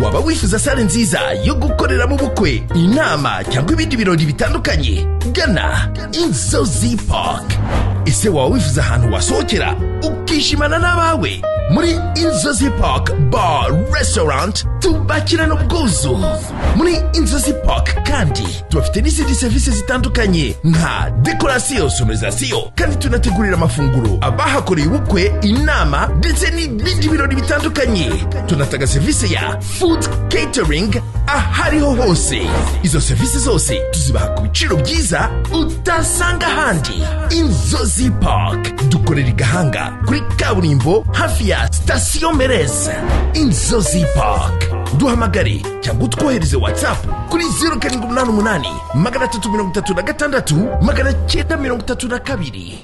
waba wifuza sale nziza yo gukoreramo ubukwe, inama cyangwa ibindi birori bitandukanye, gana Inzozi Park. Ese waba wifuza ahantu wasohokera ukishimana n'abawe? Muri Inzozi Park Bar Restaurant tubakirana ubwuzu. Muri Inzozi Park kandi tubafite n'izindi serivisi zitandukanye nka decoration, sonorisation, kandi tunategurira amafunguro abahakoreye ubukwe, inama ndetse n'ibindi birori bitandukanye. Tunatanga serivisi ya food catering ahariho hose. Izo serivisi zose tuzibaha ku biciro byiza utasanga ahandi. Inzozi Park dukorera i Gahanga kuri kaburimbo hafi ya Station Merez. Inzozi Park. Duhamagare cyangwa utwohereze WhatsApp kuri 0788 336 932.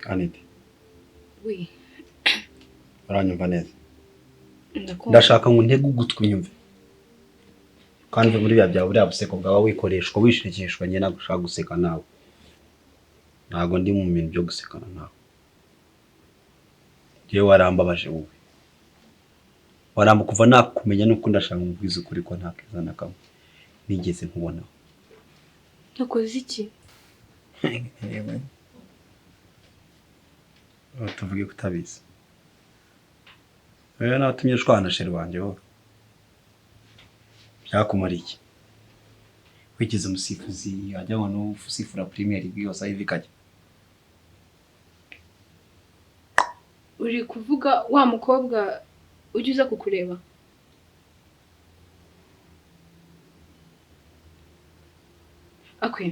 Anita. Oui. Uranyumva neza? Ndashaka ngo ntege ugutwi nyumve. Kandi muri bya buri abuseko bwawe wikoreshwa wishirikishwa nyine nagushaka guseka nawe. Ntago ndi mu bintu byo gusekana nawe. Yewe warambabaje wowe. Waramba kuva nakumenya nuko ndashaka ngubwiza ukuri ko ntakeza na kamwe. Nigeze nkubona. Nakoze iki? Yewe. Tuvuge kutabizi. Wewe natumye shwana sheri wanje wowe. Byakumara iki? Wigeze umusifuzi ajya ngo no usifura Premier League yose ayivikaje. Uri kuvuga wa mukobwa ugize kukureba? Okay.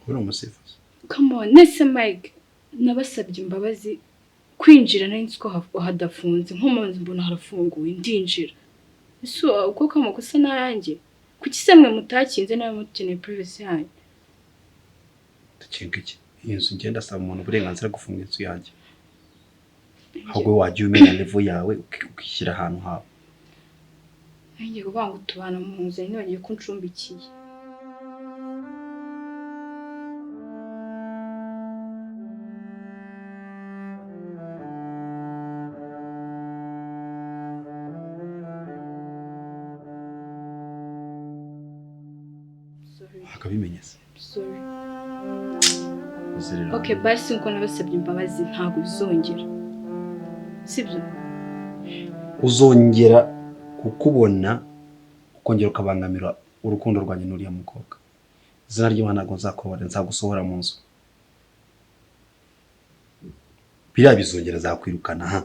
Uri umusifuzi. Come on, nese Mike. Nabasabye imbabazi kwinjira nari nzi ko hadafunze, nkomanze mbona harafunguye ndinjira. Eso uko kamakosa nayanjye. Kuki semwe mutakinze nawe mukeneye privacy yanyu? Tukinga iki? Iyo nzu ngenda saba umuntu uburenganzira gufunga inzu yanjye. Ahubwo wagiye umenya level yawe ukishyira ahantu hawe. Ngiye kuvuga ngo tubana mu nzu ni bagiye kuncumbikiye. Akabimenyese. Sorry. Okay, basi nko nabasabye imbabazi ntago bizongera. Sibyo? Uzongera kukubona ukongera ukabangamira urukundo rwanjye n'uriya mukobwa. Izina ry'Imana ntago nzakobora, nzagusohora mu nzu. Biriya bizongera zakwirukana ha.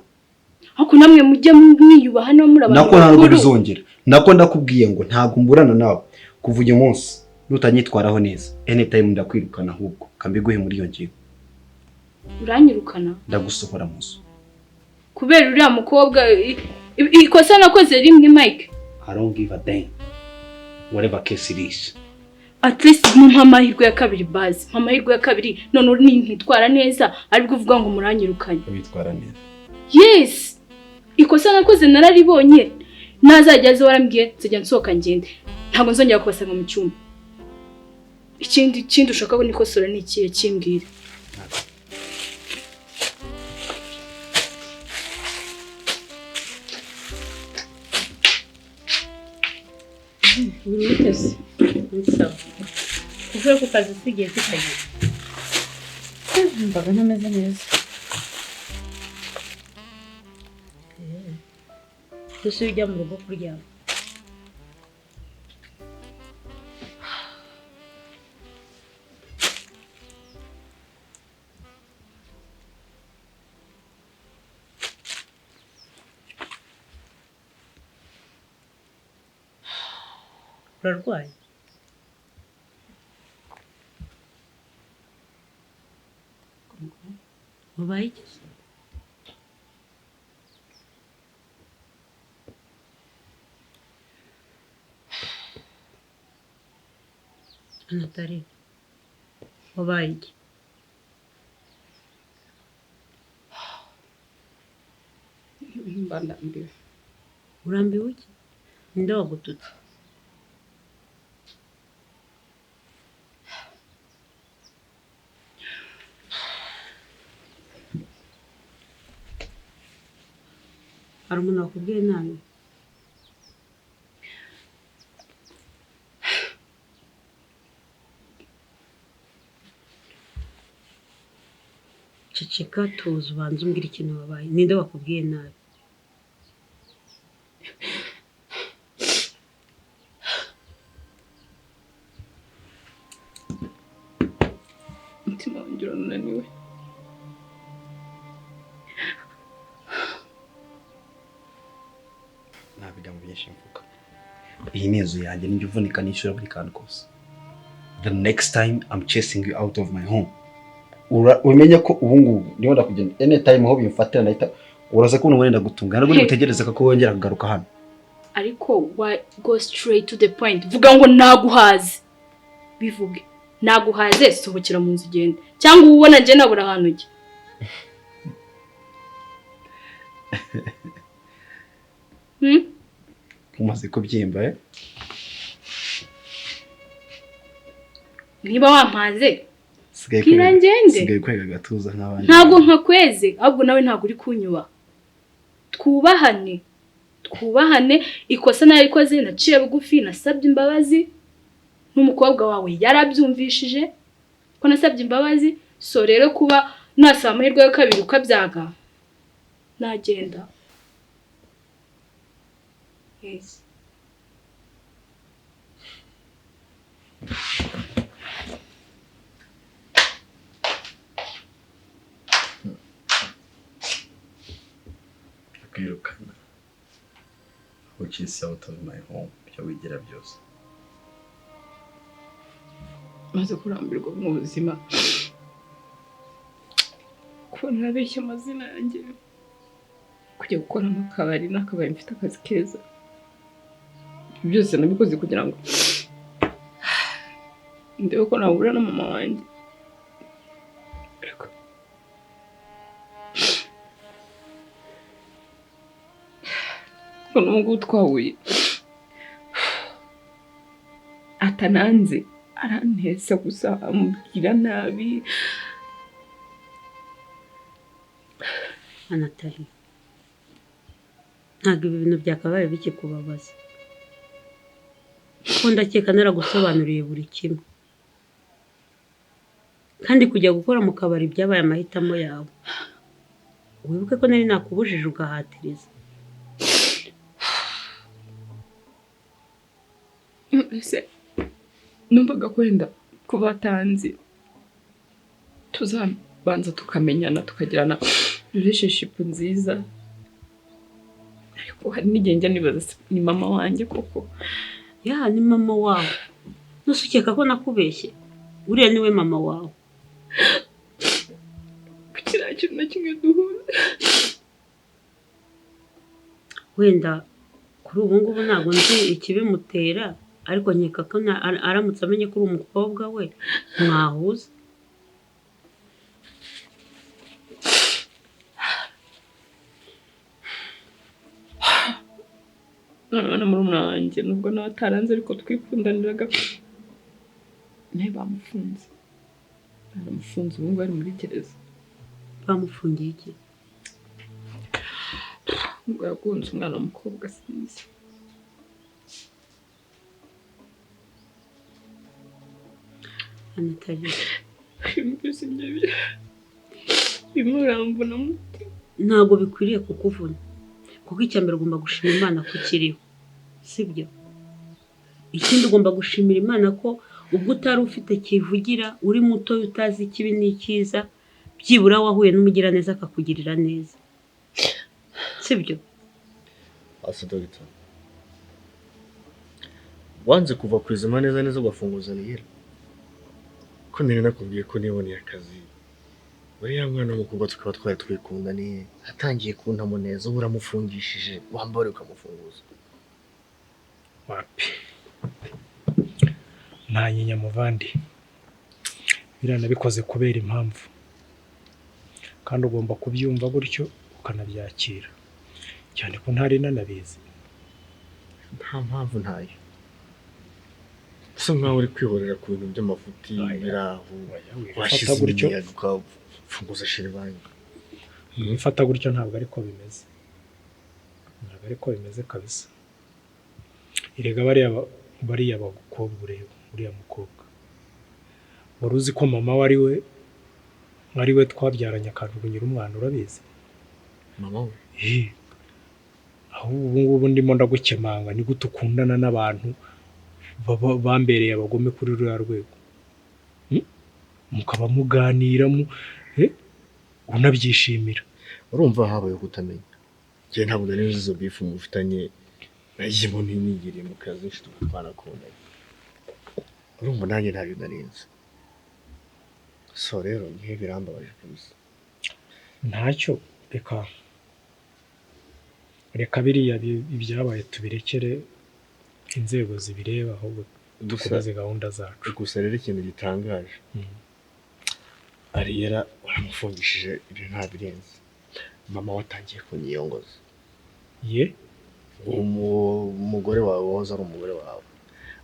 Ako namwe mujye mwiyubaha no muri abantu. Nako ntago bizongera. Nako ndakubwiye ngo ntago mburana nawe kuva uyu munsi. Nutanyitwaraho neza. Anytime ndakwirukana ahubwo kambiguhe muri iyo ngingo. Uranyirukana? Ndagusohora mu nzu. Kubera uriya mukobwa ikosa nakoze rimwe Mike. I don't give a damn. Whatever case it is. At least amahirwe ya kabiri base. Amahirwe ya kabiri none uri ntitwara neza aribwo uvuga ngo muranyirukanye. Witwara neza. Yes. Ikosa nakoze nararibonye. Nazajyaze warambwiye nzajya nsohoka ngende. Ntabwo nzongera kubasanga mu cyumba. Ikindi ushaka ko nikosora ni ikiye kimbwira. Urutese. Bisa. Kuvuga ko kazi sigiye kitagiye. Mbaga ntameze neza. Ese ujya mu rugo kuryama. Urarwaye? Ubaye iki? Anatari. Ubaye iki? Ndambiwe. Urambiwe iki? Ninde wagututse? hari umuntu wakubwiye nabi? Ceceka tuzi ubanza umbwira ikintu wabaye. Ninde wakubwiye nabi? Umutima wanjye urananiwe. Ntabijya mu byinshi mvuga. Iyi ni inzu yanjye n'ijya uvunika nishyura buri kantu kose. The next time I'm chasing you out of my home. Umenya ko ubu ngubu niho ndakugenda anytime aho bimfatira nahita uraza kubona umwenda gutunga ntabwo ndi gutegereza ko wongera kugaruka hano. Ariko why go straight to the point? Vuga ngo naguhaze. Bivuge. Naguhaze sohokera mu nzu ugende. Cyangwa ubona nje nabura ahantu ujye. Umaze kubyimba Niba wampaze Kira ngende. Sigaye kwega gatuza nk'abandi. Ntabwo nkakweze, ahubwo nawe ntabwo uri kunyuba. Twubahane. Twubahane, ikosa narikoze naciye bugufi nasabye imbabazi. N'umukobwa wawe yarabyumvishije ko nasabye imbabazi. So rero kuba nasaba amahirwe yo kabiri ukabyaga. Nagenda. Yes. Kwirukana. Which is out of my home. Byo wigira byose. Maze kurambirwa mu buzima. Kubona nabeshya amazina yanjye. Kujya gukora mu kabari n'akabari mfite akazi keza. Byose nabikoze kugira ngo ndebe ko nahura na mama wanjye. Kono ngo twahuye atananze arantesa gusa amubwira nabi. Anatari, ntabwo ibi bintu byakabaye bikikubabaza ko ndakeka naragusobanuriye buri kimwe kandi kujya gukora mu kabari byabaye amahitamo yawe. Wibuke ko nari nakubujije ugahatiriza. Ese numvaga kwenda kubatanzi tuzabanza tukamenyana tukagirana relationship nziza. Ariko hari n'igihe njya nibaza ni mama wanjye koko. Ya ni mama wawe. Nusukeka ko nakubeshye. Uriya niwe mama wawe. Kukira kintu na kimwe duhuza. Wenda kuri ubu ngubu ntabwo nzi ikibimutera, ariko nkeka ko aramutse amenye ko uri umukobwa we mwahuza. None murumuna wanjye nubwo nawe ataranze ariko twikundaniraga. Nawe bamufunze. Baramufunze ubu ngubu ari muri gereza. Bamufungiye iki? Ngo yagunze umwana w'umukobwa sinzi. Anatari, Mbese njye bimurambuna muti. Ntabwo bikwiriye kukuvuna. Kuko icyambere ugomba gushimira Imana ko ukiriho. Sibyo? Ikindi ugomba gushimira Imana ko ubwo utari ufite kivugira, uri muto utazi ikibi n'ikiza, byibura wahuye n'umugiraneza akakugirira neza. Sibyo? Asa Dogita, wanze kuva ku izima neza neza ugafunguza nihera ko nari nakubwiye ko niboneye akazi. Buriya mwana w'umukobwa tukaba twari twikundaniye, atangiye kuntamo neza ubu uramufungishije wambare ukamufunguza. Wapi nta nyinya muvandi, biriya nabikoze kubera impamvu kandi ugomba kubyumva gutyo ukanabyakira, cyane ko ntari nanabizi. Nta mpamvu ntayo, usa nkaho uri kwihorera ku bintu by'amafuti biraho washize imiyaga ukafunguza shiribangi. Mfata gutyo ntabwo ariko bimeze. ntabwo ariko bimeze kabisa. Erega bariya bakobwa ureba uriya mukobwa wari uzi ko mama we ari we twabyaranye akajugunyira umwana urabizi? Mama we aho ubu ngubu ndimo ndagukemanga ni gute ukundana n'abantu bambereye abagome kuri ruriya rwego, mukaba muganira unabyishimira. urumva habaye kutamenya. Njye ntabwo nari nzi izo bifu mufitanye, nagiye mu ntigiriye mu kazi nshuti twanakundanye. Urumva nanjye ntabyo nari nzi. So rero nihe birambabaje kabisa. Ntacyo, reka biriya ibyabaye tubirekere inzego zibireba, ahubwo dukomeze gahunda zacu. Gusa rero ikintu gitangaje, Ariyera waramufungishije ibyo ntabirenze. Mama watangiye kunyiyongoza. Ye umugore wawe wahoze ari umugore wawe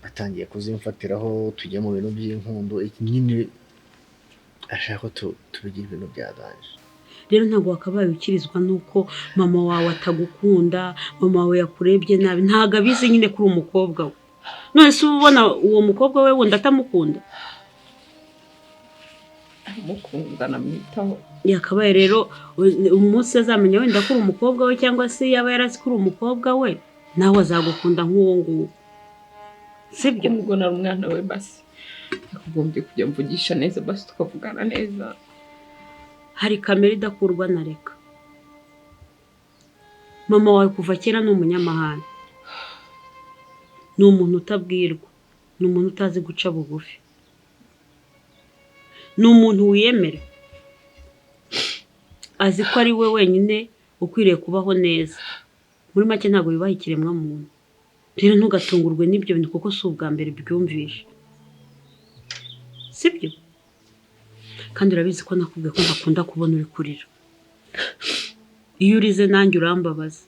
atangiye kuzimfatiraho tujya mu bintu by'inkundo, nyine ashaka ko tubigira ibintu byadanje. Rero ntabwo wakabaye ukirizwa nuko mama wawe atagukunda, mama wawe yakurebye nabi, ntabwo abizi nyine kuri umukobwa we. None se ubona uwo mukobwa we wenda atamukunda? Mukunda namwitaho. Yakabaye rero umunsi azamenya wenda kuri umukobwa we, cyangwa se yaba yarazi kuri umukobwa we, nawe azagukunda nk'uwo nguwo. Sibyo? Ubwo nari umwana we basi. Yakugombye kujya mvugisha neza basi tukavugana neza. Hari kamere idakurwa na reka. Mama wawe kuva kera ni umunyamahane. Ni umuntu utabwirwa. Ni umuntu utazi guca bugufi. Ni umuntu wiyemera. Azi ko ari we wenyine ukwiriye kubaho neza. Muri make ntabwo bibaha ikiremwa muntu. Rero ntugatungurwe n'ibyo bintu kuko si ubwa mbere byumvishe. Sibyo? Kandi urabizi ko nakubwiye ko ntakunda kubona uri kurira. Iyo urize nanjye urambabaza.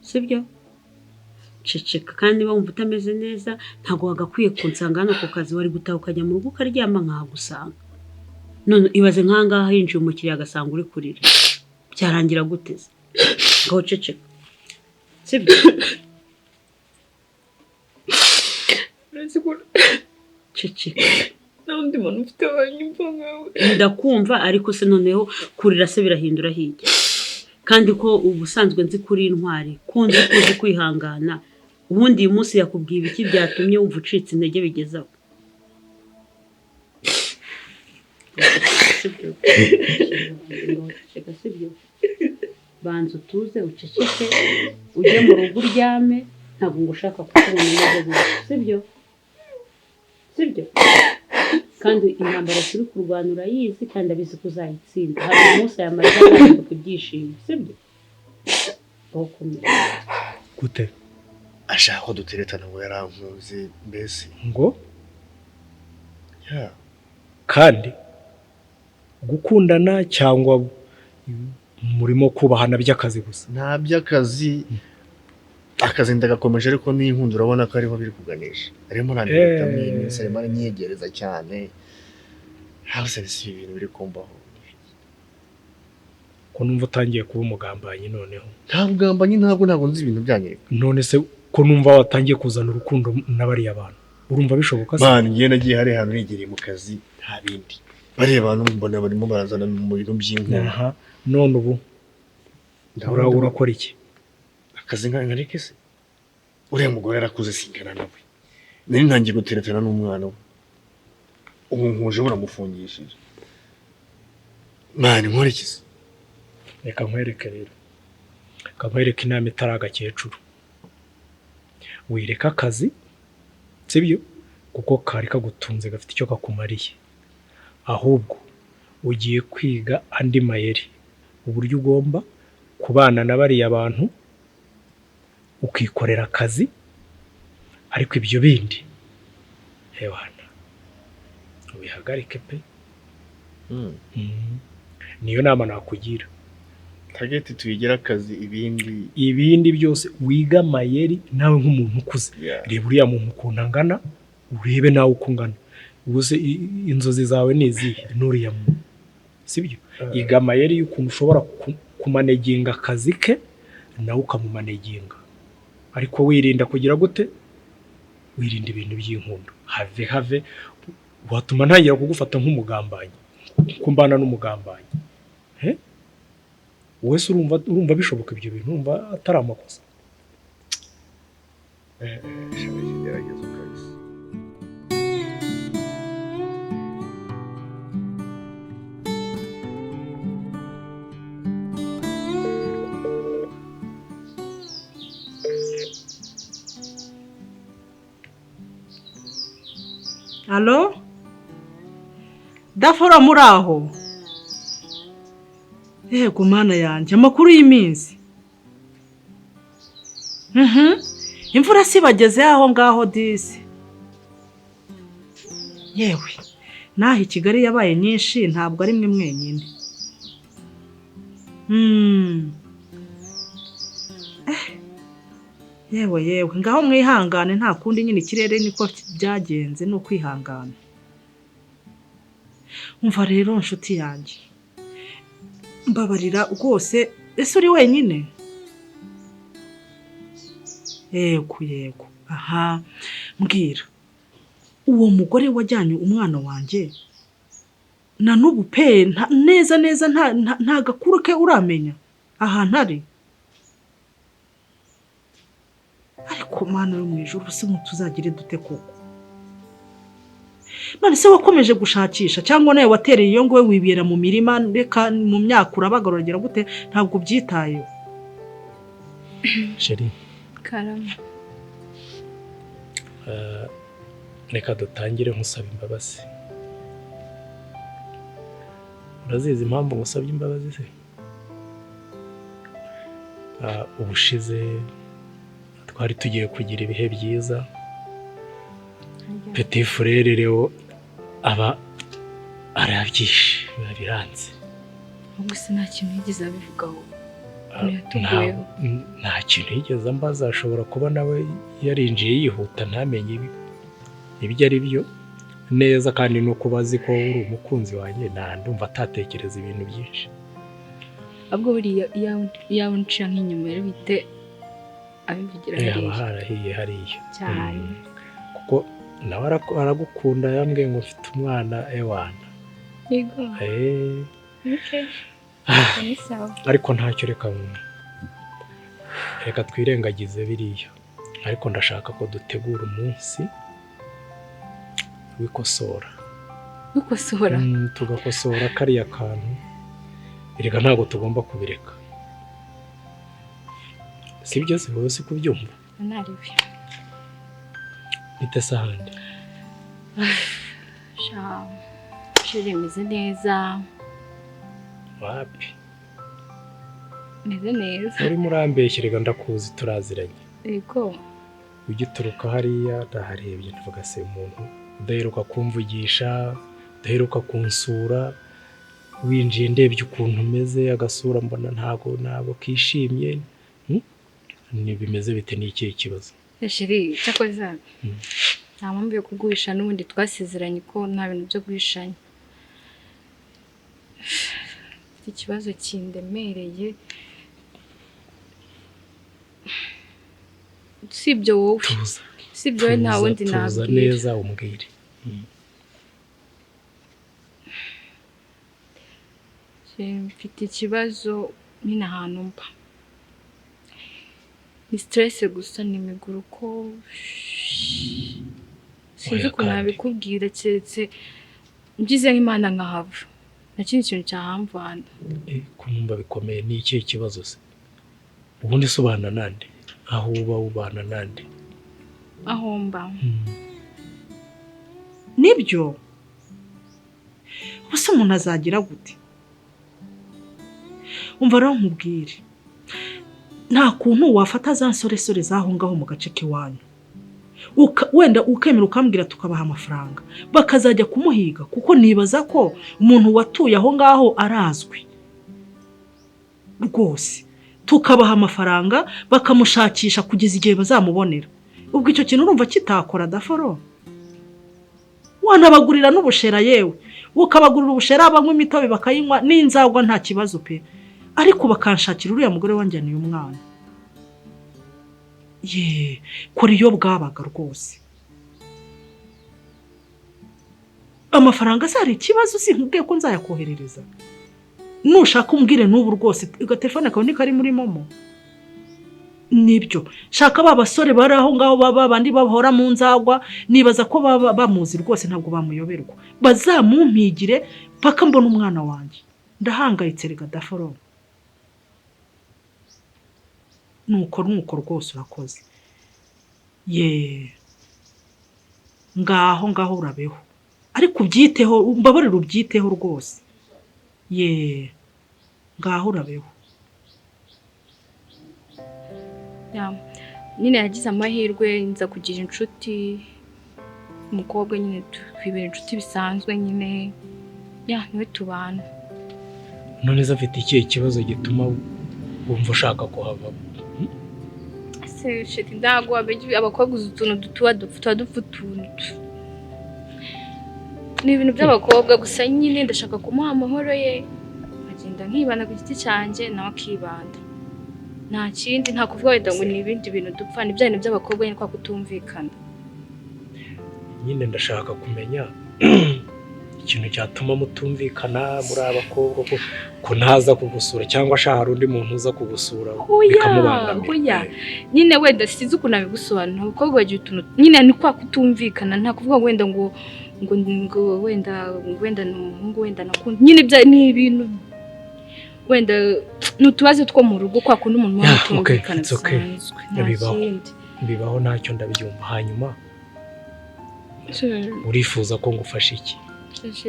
Sibyo? Ceceka, kandi niba wumva utameze neza ntabwo wagakwiye kunsanga hano ku kazi, wari gutaha ukajya mu rugo ukaryama nkahagusanga. None ibaze nkangaha hinjiye umukiriya agasanga uri kurira, byarangira gute se? Ngaho ceceka. Sibyo? Ceceka. N'undi muntu ufite abanyumva nkawe. Ndakumva, ariko se noneho kurira se birahindura hirya. Kandi ko ubusanzwe nzi kuri intwari, kunzi kuzi kwihangana. Ubundi uyu munsi yakubwiye ibiki byatumye wumva ucitse intege bigezaho? Sibyo? Banza utuze uceceke, ujye mu rugo uryame, ntabwo ngo ushaka kukubona neza gusa. Sibyo? Sibyo? Kandi intambara turi kurwana urayizi, kandi abizi ko uzayitsinda. Hari umunsi aya marira azahinduka ibyishimo. Sibyo? Gute? Ashaka ko duteretana ngo yarankunze mbese. Ngo? Kandi gukundana cyangwa murimo kubahana by'akazi gusa? Nta by'akazi. Akazi ndagakomeje, ariko n'inkundo urabona ko ariho biri kuganisha. Arimo nandika iminsi arimo aranyegereza cyane. Hose si ibintu biri kumbaho. Ko numva utangiye kuba umugambanyi noneho. Nta bugambanyi, ntabwo nzi ibintu byanyereka. None se ko numva watangiye kuzana urukundo n'abariya abantu, urumva bishoboka se? Man, ngiye nagiye hari ahantu nigiriye mu kazi, nta bindi. Bariya abantu mbona barimo barazana mu bintu by'inkundo. None ubu urakora iki? Akazi nkareke se? Uriya mugore yarakuze singana nawe. Nari ntangiye guteretana n'umwana we. Ubu nkuje buramufungishije. Man, nkorikize. Reka nkwereke rero. Nkwereke inama itari agakecuru. Wireka akazi, sibyo? Kuko kari kagutunze gafite icyo kakumariye. Ahubwo ugiye kwiga andi mayeri, uburyo ugomba kubana na bariya abantu, ukikorera akazi, ariko ibyo bindi hewana ubihagarike pe. Niyo nama nakugira. Target tuyigira akazi, ibindi byose wiga amayeri nawe nk'umuntu ukuze. Reba uriya muntu ukuntu angana, urebe nawe uko ungana. Ubuse inzozi zawe ni izihe n'uriya muntu? Sibyo? Iga amayeri y'ukuntu ushobora kumaneginga akazi ke nawe ukamumaneginga, ariko wirinda kugira gute, wirinda ibintu by'inkundo. Have watuma ntangira kugufata nk'umugambanyi, kumbana n'umugambanyi. Wese urumva bishoboka ibyo bintu, urumva atari amakosa? gerageza ukabisa. Halo? Dafora muri aho? Yego mana yanjye, amakuru y'iminsi. Imvura sibageze aho ngaho disi. Yewe, naho Kigali yabaye nyinshi ntabwo ari mwe mwenyine. Yewe, ngaho mwihangane, nta kundi nyine ikirere niko byagenze, no kwihangana. Umva rero nshuti yanjye, mbabarira rwose, ese uri wenyine? Yego, aha, mbwira, uwo mugore wajyanye umwana wanjye na n'ubu pe neza nta gakuru ke uramenya ahantu ari? Ariko mana yo mu ijuru, se tuzagire dute koko? None se wakomeje gushakisha cyangwa nawe watereye iyo ngo we wibera mu mirima, reka mu myaka urabagaruragera gute, ntabwo byitayeho? Sheri, Karama, reka dutangire nkusaba imbabazi. Urazizi impamvu ngusabye imbabazi se? Ubushize twari tugiye kugira ibihe byiza, Petit Frere rero aba arabyishe, biranze. ubwo se nta kintu yigeze abivugaho? Nta kintu yigeze ambaza, ashobora kuba nawe yarinjiye yihuta ntamenye ibyo ari byo neza, kandi no kuba azi ko uri umukunzi wanjye, ndumva atatekereza ibintu byinshi. Ahubwo buriya iyo unciye nk'inyuma rero bite abivugira hariya? Haba harahiye hariya cyane, kuko nawe aragukunda, yambwiye ngo mfite umwana ewana. Yego. Okay. Ni sawa. Ariko ntacyo, reka twirengagize biriya, ariko ndashaka ko dutegura umunsi wikosora. Tugakosora kariya kantu, erega ntabwo tugomba kubireka, sibyo se? Wowe si kubyumva? Naribi bite se ahandi? Sheri meze neza. Wapi? Meze neza. Uri murambeshye, rega ndakuzi, turaziranye. Yego. Ugituruka hariya ndaharebye, ndavuga se umuntu udaheruka kumvugisha, udaheruka kunsura, winjiye ndebye ukuntu umeze, agasura mbona ntabwo kishimye. Ni bimeze bite, ni ikihe kibazo? Sheri, cyakoze nta mpamvu yo kuguhisha, n'ubundi twasezeranye ko nta bintu byo guhishanya. Ikibazo kindemereye, sibyo wowe? Sibyo wowe, nta wundi nabwira. Tuza neza umbwire. Mfite ikibazo nyine ahantu mba, ni stress gusa, ni imiguruko, sinzi ukuntu nabikubwira, keretse ngize nk'Imana nkahava, nta kindi kintu cyahamvana. Kumva bikomeye. Ni ikihe kibazo se? Ubundi se ubana nande? Aho uba ubana nande? Aho mba. Nibyo? Ubuse umuntu azagira gute? Umva rero nkubwire, nta kuntu wafata za nsoresore zaho ngaho mu gace k'iwanyu, wenda ukemera ukambwira tukabaha amafaranga, bakazajya kumuhiga, kuko nibaza ko umuntu watuye aho ngaho arazwi rwose, tukabaha amafaranga bakamushakisha kugeza igihe bazamubonera. Ubwo icyo kintu urumva kitakora Daforo? Wanabagurira n'ubushera, yewe ukabagurira ubushera, banywa imitobe bakayinywa n'inzagwa, nta kibazo pe, ariko bakanshakira uriya mugore wanjyaniye umwana. ye kora iyo bwabaga rwose amafaranga se hari ikibazo sinkubwiye ko nzayakoherereza nushaka umbwire n'ubu rwose telefone kawe ni kari muri momo nibyo shaka ba basore bari aho ngaho baba bandi bahora mu nzagwa nibaza ko baba bamuzi rwose ntabwo bamuyoberwa bazamumpigire paka mbona umwana wanjye ndahangayitse rega daforo nuko rwose urakoze ye ngaho urabeho ariko ubyiteho mbabarira ubyiteho rwose ye ngaho urabeho nyine yagize amahirwe nza kugira inshuti umukobwa nyine twibera inshuti bisanzwe nyine niwe tubana. none se afite ikihe kibazo gituma wumva ushaka kuhava? Se shiti ndago abakobwa utuntu tuba dupfa utuntu ni ibintu by'abakobwa gusa nyine ndashaka kumuha amahoro ye agenda nkibana ku giti cyanjye nawe akibanda nta kindi nta kuvuga wenda ngo ni ibindi bintu dupfa ni byane by'abakobwa nyine kwa kutumvikana. nyine ndashaka kumenya ikintu cyatuma mutumvikana muri abakobwa ko ntaza kugusura cyangwa ashaka undi muntu uza kugusura bikamubangamira. nyine wenda sinzi ukuntu abigusobanura abakobwa bagira utuntu nyine ni kwa kutumvikana nta kuvuga wenda ngo wenda ni umuhungu wenda nakunda nyine ni ibintu wenda nutubaze two mu rugo kwa kundi umuntu wamutumvikana bisanzwe bibaho ntacyo ndabyumva. hanyuma urifuza ko ngufasha iki?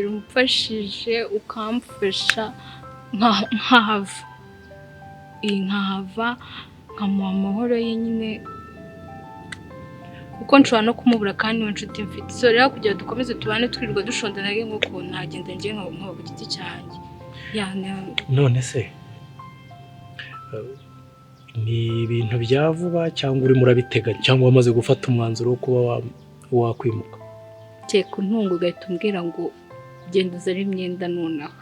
umfashije ukamfasha nkahava nkamuha amahoro ye nyine kuko nshobora no kumubura kandi niwe nshuti mfite so rero kugira dukomeze tubane twirirwa dushondana nk'uko ntagenda ngiye nkaba ku giti cyanjye. none se ni ibintu bya vuba cyangwa urimo urabiteganya cyangwa wamaze gufata umwanzuro wo kuba wakwimuka? teka untunga ugahita umbwira ngo genda uzane imyenda nonaha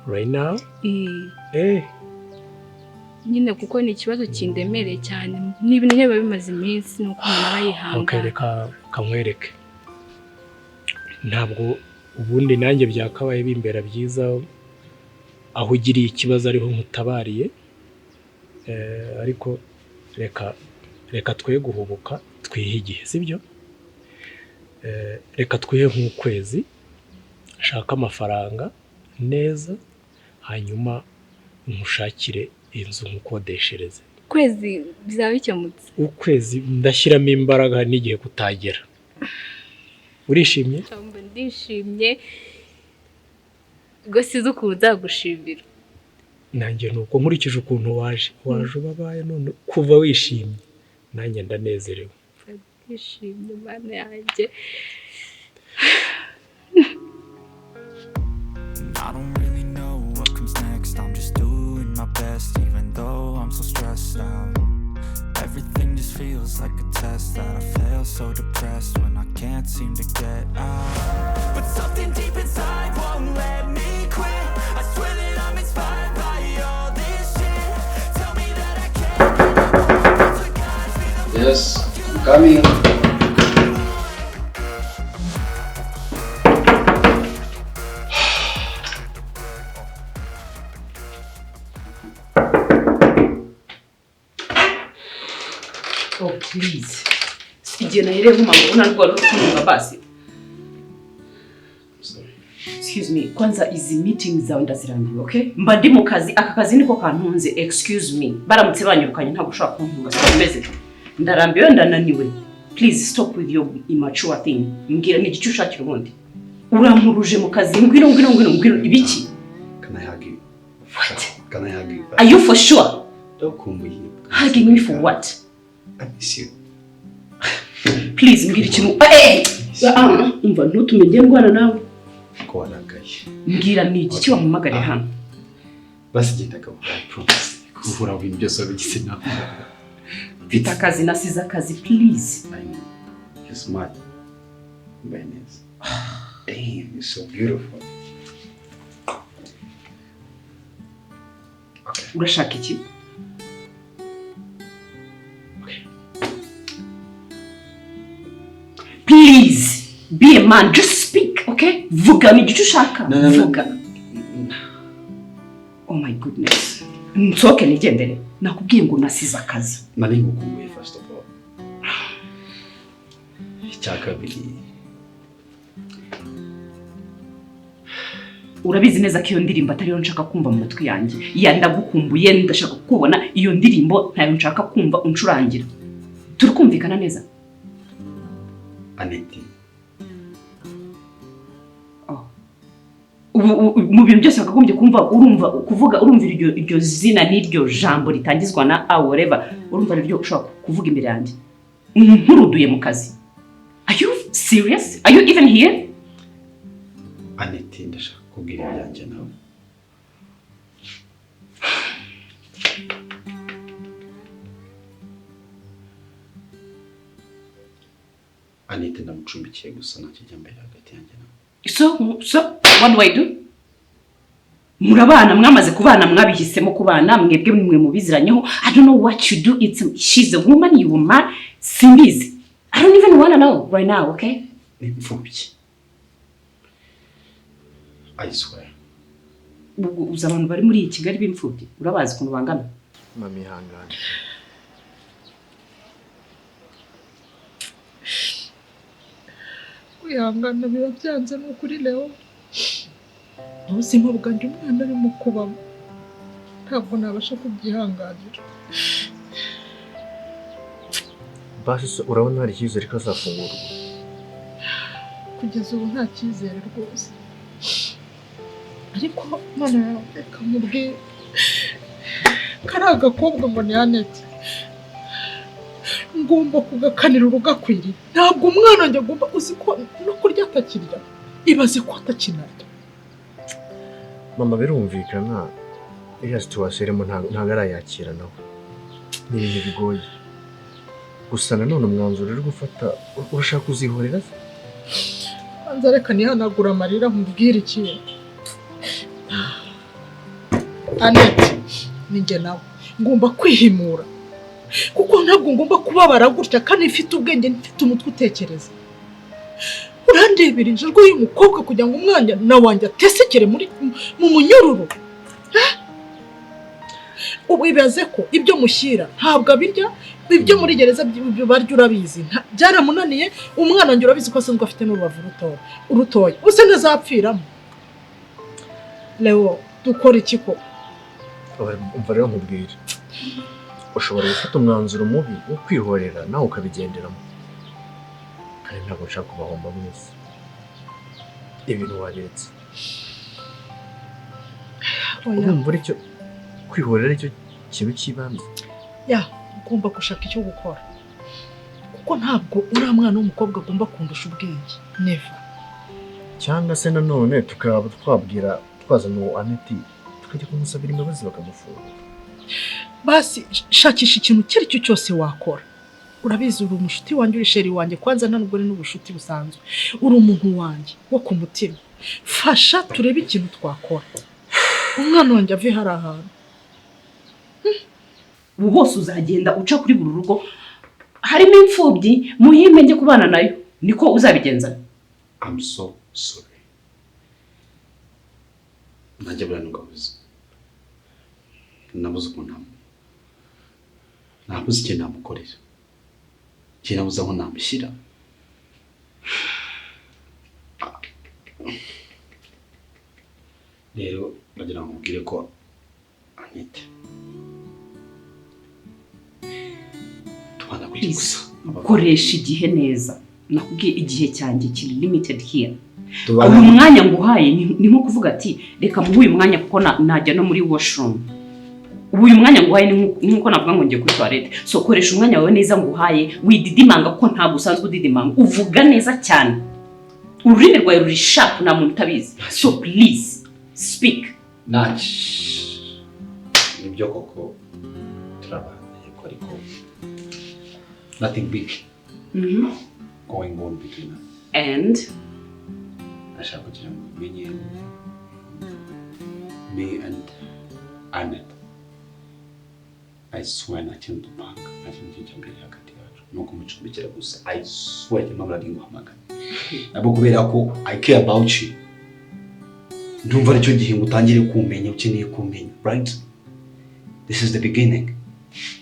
right now? nyine kuko ni ikibazo kindemereye cyane n'ibintu biba bimaze iminsi nuko umuntu aba yihangana. reka kamwereke ntabwo ubundi nanjye byakabaye bimbera byiza aho ugiriye ikibazo ariho nkutabariye ariko reka twe guhubuka twihe igihe sibyo? reka twihe nk'ukwezi shaka amafaranga neza hanyuma nkushakire inzu nkukodeshereze. ukwezi bizaba bikemutse? ukwezi ndashyiramo imbaraga n'igihe kutagera. urishimye? ndishimye rwose uzi ukuntu nzagushimira. nanjye nuko nkurikije ukuntu waje ubabaye none kuva wishimye nanjye ndanezerewe. ndishimye mana yanjye. I don't really know what comes next. I'm just doing my best even though I'm so stressed out. Everything just feels like a test that I fail, so depressed when I can't seem to get out. But something deep inside won't let me quit. I swear that I'm inspired by all this shit. Tell me that I can't. Yes, I'm coming. Oh please. Igihe nahereye nk'umama ubona rwari rukumva basi. Excuse me, kwanza izi meetings zawe ndazirambiwe, okay? Mba ndi mu kazi, aka kazi niko kantunze, excuse me. Baramutse banyirukanye ntabwo ushaka kuntunga, sibameze. Ndarambiwe ndananiwe. Please stop with your immature thing. Mbwira ni igice ushakira ubundi. Urampuruje mu kazi, mbwira ibiki? Can I hug you? What? Can I hug you? Are you for sure? Don't come with you. Hugging me for what? I miss you. Please mbwira ikintu. Umva ntutume ngiye ndwana nawe. Ko warakaye. Mbwira ni iki wampamagare hano? Basi genda ka promise. Kuvura ibintu byose wabigize nawe. Mfite akazi nasize akazi please. I know. You're smart. Very nice. Damn, you're so beautiful. Okay. Urashaka iki? Okay. Please be a man, just speak, okay? Vuga ni gicu ushaka. Vuga. Oh my goodness. Nsoke nigendere. Nakubwiye ngo nasize akazi. Nari ngukumbuye first of all. Icyakabiri. Urabizi neza ko iyo ndirimbo atariyo nshaka kumva mu matwi yanjye. Ya ndagukumbuye ndashaka kubona iyo ndirimbo ntayo nshaka kumva uncurangira. Turikumvikana neza? Aneti. Mu bintu byose bakagombye kumva urumva iryo zina n'iryo jambo ritangizwa na whatever urumva ryo ushaka kuvuga imbere yanjye nkuruduye mu kazi. Are you serious? Are you even here? Aneti ndashaka kubwira ibyanjye nawe. Aneti ndamucumbikiye gusa ntakijya mbere hagati yanjye nawe. So what do I do? Murabana mwamaze kubana mwabihisemo kubana mwebwe mwe mubiziranyeho. I don't know what you do. She's a woman, you a man. Simbizi. I don't even want to know right now, okay? Nimfubye. I swear. Uza abantu bari muri Kigali b'imfubye. Urabazi kuntu bangana? Mami hangana. Kwihangana biba byanze no kuri Leo. Ubuzima bwanjye umwana arimo kubamo ntabwo nabasha kubyihanganira. Basi urabona hari icyizere ko azafungurwa? Kugeza ubu nta cyizere rwose, ariko Mana yawe reka mubwire kari agakobwa ngo ni Aneti ngomba kugakanira urugakwiriye. Ntabwo umwana wanjye agomba uzi ko no kurya atakirya, ibaze ko atakinarya. Mama birumvikana iriya situation irimo ntabwo arayakira nawe, ni ibintu bigoye. Gusa nanone umwanzuro uri gufata urashaka kuzihorera se? Anza reka nihanagura amarira nkubwire ikintu. Aneti ninjye nawe ngomba kwihimura kuko ntabwo ngomba kubabara gutya kandi mfite ubwenge mfite umutwe utekereza. Urandebera injirwa y'umukobwa kugira ngo umwanya na wanjye atesekere mu munyururu. Ubibaze ko ibyo mushyira ntabwo abirya, ibyo muri gereza barya urabizi. Byaramunaniye umwana wanjye urabizi ko asanzwe afite n'urubavu urutoya. Use ntazapfiramo. Leo dukora iki ko? Umva rero nkubwire, ushobora gufata umwanzuro mubi wo kwihorera nawe ukabigenderamo, kandi ntabwo nshaka kubahomba mwese. Ibintu wabiretse. Urumva aricyo kwihorera aricyo kintu cy'ibanze. Ya ugomba gushaka icyo gukora kuko ntabwo uri umwana w'umukobwa agomba kundusha ubwenge. Never. Cyangwa se nanone tukaba twabwira twazana Aneti tukajya kumusabira imbabazi bakamufunga. Basi shakisha ikintu cyari cyo cyose wakora. Urabizi uri umushuti wanjye, uri sheri wanjye, kwanza nta nubwo ari n'ubushuti busanzwe. Uri umuntu wanjye wo ku mutima. Fasha turebe ikintu twakora umwana wanjye ave hari ahantu. Ubu bose uzagenda uca kuri buri rugo harimo imfubyi muhime njye kubana nayo, niko uzabigenza? I'm so sorry. Najya bwana ngabuze. Nabuze ukuntu nabuze ikintu namukorera. Kinabuze aho namushyira. Rero bagira ngo mbwire ko Aneti tubana kuri gusa. Koresha igihe neza. Nakubwiye igihe cyanjye kiri limited here. Uyu mwanya nguhaye ni nko kuvuga ati reka muhe uyu mwanya kuko najya no muri washroom. Uyu mwanya nguhaye ni nko navuga ngo ngiye kuri toilette. So koresha umwanya wawe neza nguhaye, wididimanga kuko ntabwo usanzwe udidimanga. Uvuga neza cyane. Ururimi rwawe ruri sharp na muntu utabizi. So please speak. Nibyo koko turabanye ko ariko nothing big going on between us. And ashaka kugira ngo umenye me and Aneti. I swear na kintu dupanga, na kintu kijya mbere hagati yacu. no kumucumbikira gusa. I swear to mama ndinguhamagara. Nabo kubera ko I care about you. Ndumva aricyo gihe ngutangire kumenya ukeneye kumenya, right? This is the beginning.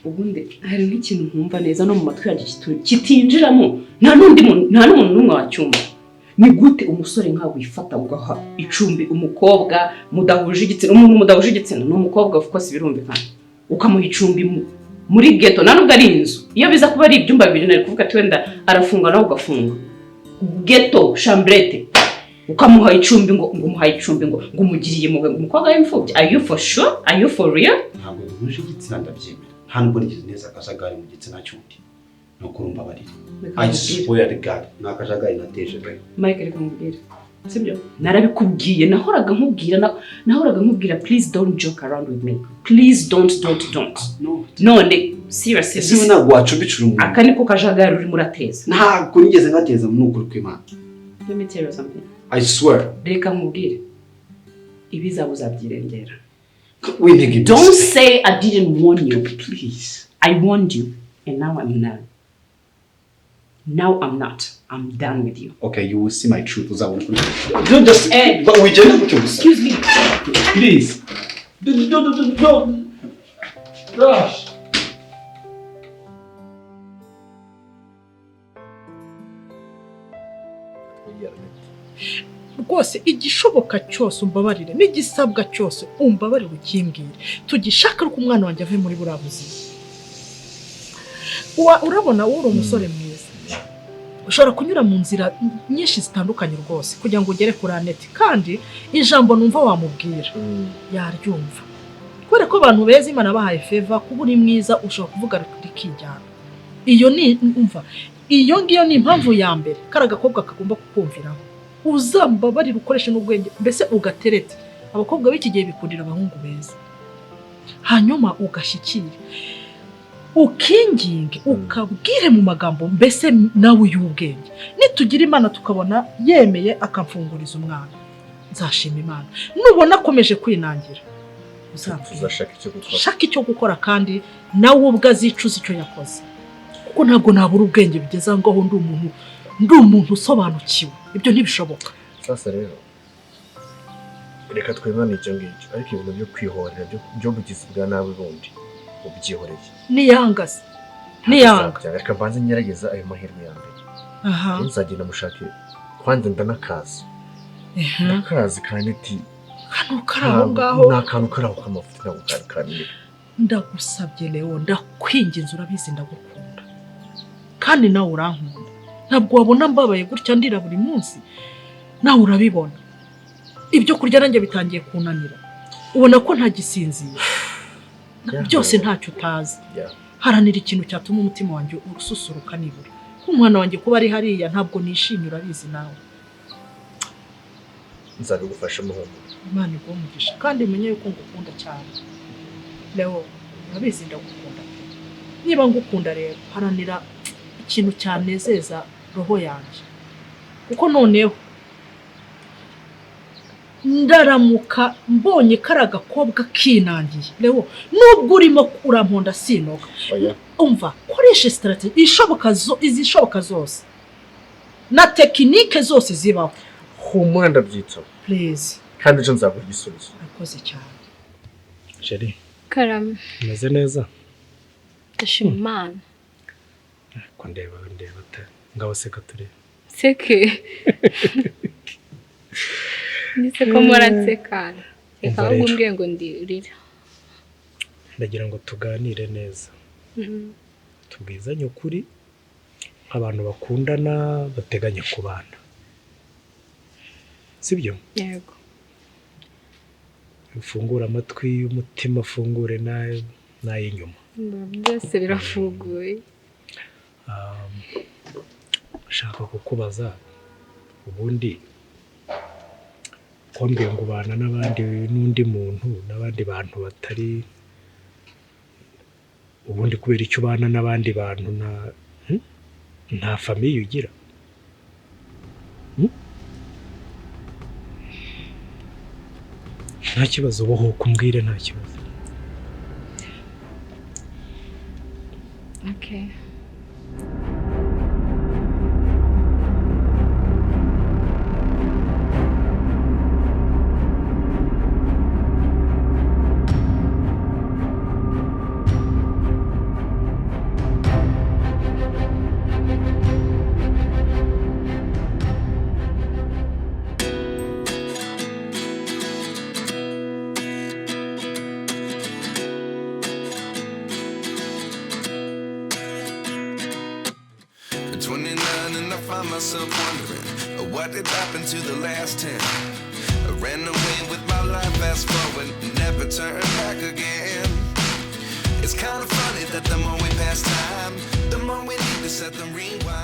Ubundi hari nk'ikintu nkumva neza no mu matwi yanjye kitinjiramo nta n'umuntu n'umwe wacyumva. Ni gute umusore nkawe wifata ugaha icumbi umukobwa mudahuje igitsina, umuntu mudahuje igitsina n'umukobwa of course birumvikana, ukamuha icumbi muri ghetto nta nubwo ari inzu. Iyo biza kuba ari ibyumba bibiri nari kuvuga ati wenda arafunga nawe ugafunga. Ghetto chambrette ukamuha icumbi ngo umuhaye icumbi ngo umugiriye mu umukobwa w'imfubyi. Are you for sure? Are you for real? Ntabwo duhuje igitsina ndabyemera. Nta nubwo nigize neza akajagari mu gitsina cy'undi. No kurumva barira. I swear to God, nakajagari nateje pe. Mike reka nkubwire. Sibyo? Narabikubwiye, nahoraga nkubwira please don't joke around with me. Please don't. No. None seriously. Ese ntabwo wacumbicira umuntu. Aka niko kajagari uri murateza. Ntabwo nigeze ngateza mu nukuri kw'Imana. Let me tell you something. I swear. Reka nkubwire. Ibizabu zabyirengera. Don't say I didn't warn you. Please. I warned you and now I'm not. Now I'm not. I'm done with you. Okay, you will see my truth. Don't just... But we just... Excuse me. Please. Don't. Rush. Rwose igishoboka cyose umbabarire n'igisabwa cyose umbabarire ukimbwire tugishaka ko umwana wanjye ave muri buriya buzima. Urabona uri umusore mwiza ushobora kunyura mu nzira nyinshi zitandukanye rwose kugira ngo ugere kuri Aneti, kandi ijambo numva wamubwira yaryumva kubera ko abantu beza Imana bahaye favor kuba uri mwiza ushobora kuvuga rikijyana. Iyo ni umva, iyo ngiyo ni impamvu ya mbere kari agakobwa kagomba kukumviraho. Uzambabarira ukoreshe n'ubwenge mbese ugaterete. Abakobwa b'iki gihe bikundira abahungu beza, hanyuma ugashyikire ukinginge ukabwire mu magambo mbese nawe y'ubwenge. Nitugira Imana tukabona yemeye akamfunguriza umwana, nzashima Imana. Nubona akomeje kwinangira uzashaka icyo gukora kandi nawe ubwo azicuza icyo yakoze, kuko ntabwo nabura ubwenge bigeze aho ngaho ndi umuntu usobanukiwe. Ibyo ntibishoboka. Sasa rero reka twemane icyo ngicyo, ariko ibintu byo kwihorera byo bugizi bwa nabi bundi ubyihoreye niyanga. Reka mbanze ngerageza ayo mahirwe ya mbere. Nzagenda mushake kwanza ndanakazi. Nakazi kandi iti hano karaho ngaho nakantu karaho kamafuta n'ukarikaniye. Ndagusabye Leo, ndakwinginze, urabizi ndagukunda kandi nawe urankunda. Ntabwo wabona mbabaye gutya ndira buri munsi, nawe urabibona. Ibyo kurya nanjye bitangiye kunanira, ubona ko ntagisinziye. Byose ntacyo utazi. Haranira ikintu cyatuma umutima wanjye urususuruka nibura. Umwana wanjye kuba ari hariya ntabwo nishimye, urabizi nawe. Nzabigufasha muhondo. Imana igumugisha kandi menye yuko ngukunda cyane. Leo, urabizi ndagukunda. Niba ngukunda rero haranira ikintu cyanezeza roho yanjye, kuko noneho ndaramuka mbonye karaga kobwa kinangiye. Leo, nubwo urimo uramponda sinoka. Umva, koresha strategy izishoboka zose na tekinike zose zibaho. Humura ndabyitsa. Please. Kandi ejo nzaguha igisubizo. Akoze cyane. Sheri. Karame. Umeze neza? Ndashima Imana. Ko ndeba ngaho seka turebe. Seke. Nise ko moratsekana. Reka umbwiye ngo ndirira. Ndagira ngo tuganire neza. Tubwizanye ukuri abantu bakundana bateganya kubana. Sibyo? Yego. Ufungura amatwi y'umutima, afungure n'ay'inyuma. Byose birafunguye. Shaka kukubaza ubundi ko mbye ngo ubana n'undi muntu n'abandi bantu batari, ubundi kubera icyo ubana n'abandi bantu nta famiye ugira? Nta kibazo, ubaho kumbwire nta kibazo. Okay. myself wondering, what did happen to the last 10? I ran away with my life, fast forward, never turn back again. It's kind of funny that the more we pass time, the more we need to set the rewind.